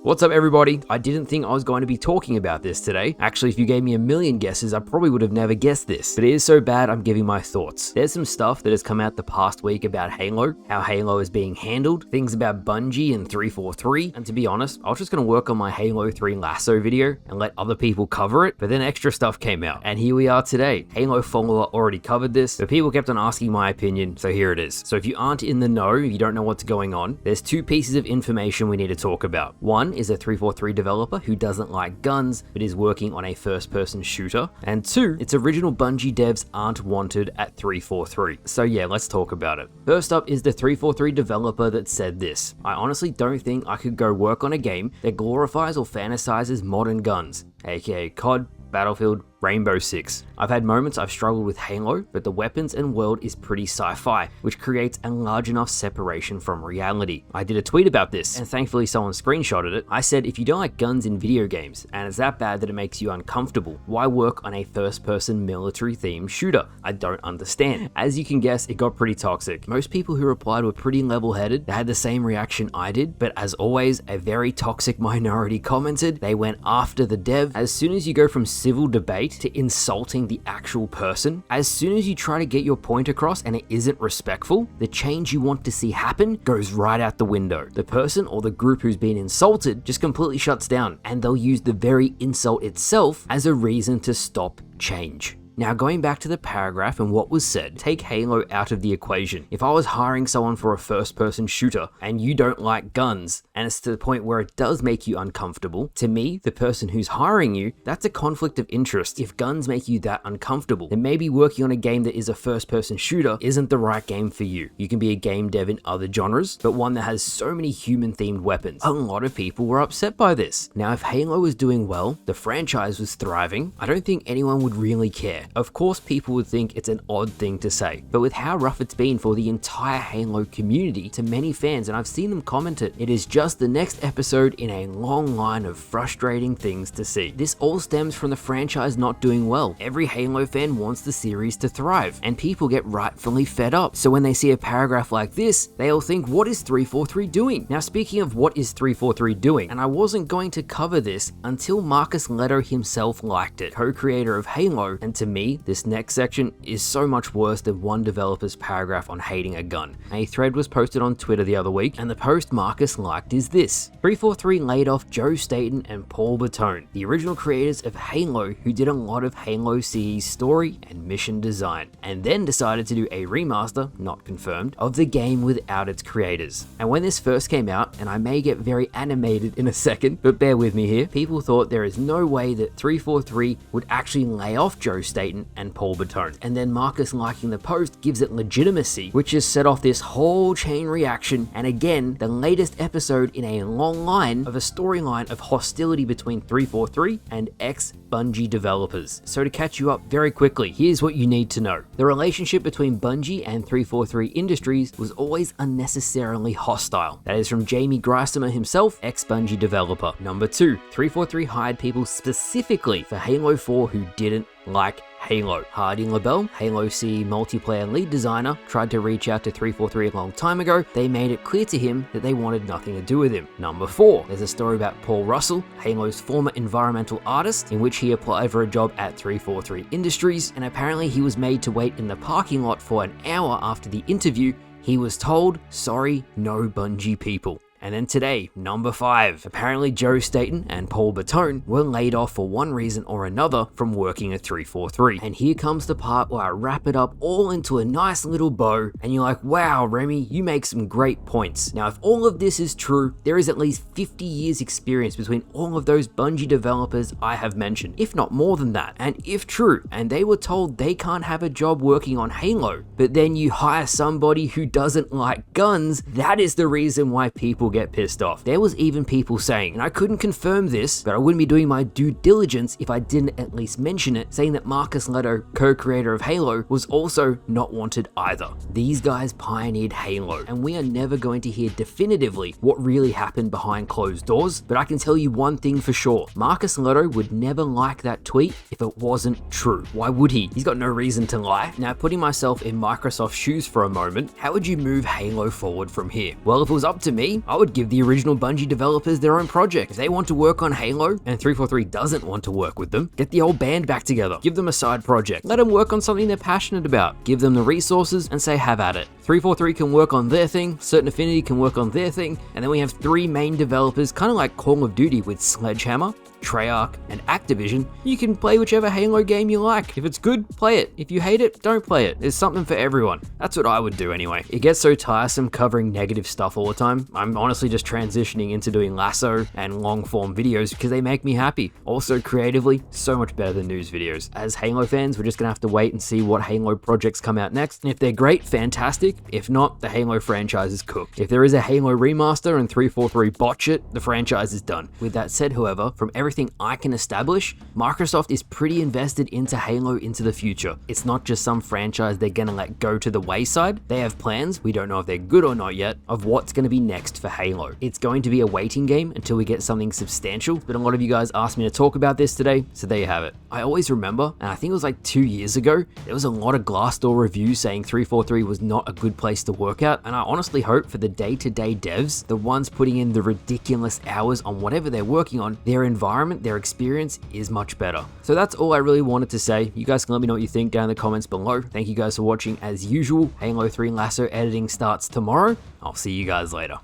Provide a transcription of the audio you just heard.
What's up everybody? I didn't think I was going to be talking about this today. Actually, if you gave me a million guesses, I probably would have never guessed this. But it is so bad, I'm giving my thoughts. There's some stuff that has come out the past week about Halo, how Halo is being handled, things about Bungie and 343, and to be honest, I was just going to work on my Halo 3 Lasso video and let other people cover it, but then extra stuff came out. And here we are today. Halo follower already covered this, but people kept on asking my opinion, so here it is. So if you aren't in the know, you don't know what's going on, there's two pieces of information we need to talk about. One is a 343 developer who doesn't like guns but is working on a first-person shooter, and two, its original Bungie devs aren't wanted at 343. So yeah, let's talk about it. First up is the 343 developer that said this: I honestly don't think I could go work on a game that glorifies or fantasizes modern guns, aka COD, Battlefield, Rainbow Six. I've had moments I've struggled with Halo, but the weapons and world is pretty sci-fi, which creates a large enough separation from reality. I did a tweet about this, and thankfully someone screenshotted it. I said, if you don't like guns in video games, and it's that bad that it makes you uncomfortable, why work on a first-person military-themed shooter? I don't understand. As you can guess, it got pretty toxic. Most people who replied were pretty level-headed. They had the same reaction I did, but as always, a very toxic minority commented. They went after the dev. As soon as you go from civil debate to insulting the actual person, as soon as you try to get your point across and it isn't respectful, the change you want to see happen goes right out the window. The person or the group who's been insulted just completely shuts down, and they'll use the very insult itself as a reason to stop change. Now, going back to the paragraph and what was said, take Halo out of the equation. If I was hiring someone for a first-person shooter and you don't like guns, and it's to the point where it does make you uncomfortable, to me, the person who's hiring you, that's a conflict of interest. If guns make you that uncomfortable, then maybe working on a game that is a first-person shooter isn't the right game for you. You can be a game dev in other genres, but one that has so many human-themed weapons. A lot of people were upset by this. Now, if Halo was doing well, the franchise was thriving, I don't think anyone would really care. Of course, people would think it's an odd thing to say, but with how rough it's been for the entire Halo community, to many fans, and I've seen them comment it is just the next episode in a long line of frustrating things to see. This all stems from the franchise not doing well. Every Halo fan wants the series to thrive, and people get rightfully fed up. So when they see a paragraph like this, they all think, what is 343 doing? Now, speaking of what is 343 doing, and I wasn't going to cover this until Marcus Leto himself liked it, co-creator of Halo, and to me, this next section is so much worse than one developer's paragraph on hating a gun. A thread was posted on Twitter the other week, and the post Marcus liked is this: 343 laid off Joe Staten and Paul Bertone, the original creators of Halo, who did a lot of Halo CE's story and mission design, and then decided to do a remaster, not confirmed, of the game without its creators. And when this first came out, and I may get very animated in a second, but bear with me here, people thought there is no way that 343 would actually lay off Joe Staten and Paul Bertone. And then Marcus liking the post gives it legitimacy, which has set off this whole chain reaction, and again, the latest episode in a long line of a storyline of hostility between 343 and ex-Bungie developers. So to catch you up very quickly, here's what you need to know. The relationship between Bungie and 343 Industries was always unnecessarily hostile. That is from Jamie Greisemer himself, ex-Bungie developer. Number 2, 343 hired people specifically for Halo 4 who didn't like Halo. Hardy LaBelle, Halo CE multiplayer lead designer, tried to reach out to 343 a long time ago. They made it clear to him that they wanted nothing to do with him. Number 4, there's a story about Paul Russell, Halo's former environmental artist, in which he applied for a job at 343 Industries, and apparently he was made to wait in the parking lot for an hour after the interview. He was told, sorry, no Bungie people. And then today, number 5, apparently Joe Staten and Paul Bertone were laid off for one reason or another from working at 343. And here comes the part where I wrap it up all into a nice little bow, and you're like, wow, Remy, you make some great points. Now, if all of this is true, there is at least 50 years experience between all of those Bungie developers I have mentioned, if not more than that. And if true, and they were told they can't have a job working on Halo, but then you hire somebody who doesn't like guns, that is the reason why people get pissed off. There was even people saying, and I couldn't confirm this, but I wouldn't be doing my due diligence if I didn't at least mention it, saying that Marcus Leto, co-creator of Halo, was also not wanted either. These guys pioneered Halo, and we are never going to hear definitively what really happened behind closed doors, but I can tell you one thing for sure. Marcus Leto would never like that tweet if it wasn't true. Why would he? He's got no reason to lie. Now, putting myself in Microsoft's shoes for a moment, how would you move Halo forward from here? Well, if it was up to me, I would give the original Bungie developers their own project. If they want to work on Halo and 343 doesn't want to work with them, get the whole band back together. Give them a side project. Let them work on something they're passionate about. Give them the resources and say have at it. 343 can work on their thing, Certain Affinity can work on their thing, and then we have 3 main developers, kind of like Call of Duty with Sledgehammer, Treyarch, and Activision. You can play whichever Halo game you like. If it's good, play it. If you hate it, don't play it. There's something for everyone. That's what I would do anyway. It gets so tiresome covering negative stuff all the time. I'm honestly just transitioning into doing lasso and long form videos because they make me happy. Also creatively, so much better than news videos. As Halo fans, we're just gonna have to wait and see what Halo projects come out next. And if they're great, fantastic. If not, the Halo franchise is cooked. If there is a Halo remaster and 343 botch it, the franchise is done. With that said, however, from everything I can establish, Microsoft is pretty invested into Halo into the future. It's not just some franchise they're gonna let go to the wayside. They have plans, we don't know if they're good or not yet, of what's gonna be next for Halo. It's going to be a waiting game until we get something substantial, but a lot of you guys asked me to talk about this today, so there you have it. I always remember, and I think it was like 2 years ago, there was a lot of Glassdoor reviews saying 343 was not a good place to work at, and I honestly hope for the day-to-day devs, the ones putting in the ridiculous hours on whatever they're working on, their environment, their experience is much better. So that's all I really wanted to say. You guys can let me know what you think down in the comments below. Thank you guys for watching as usual. Halo 3 Lasso editing starts tomorrow. I'll see you guys later.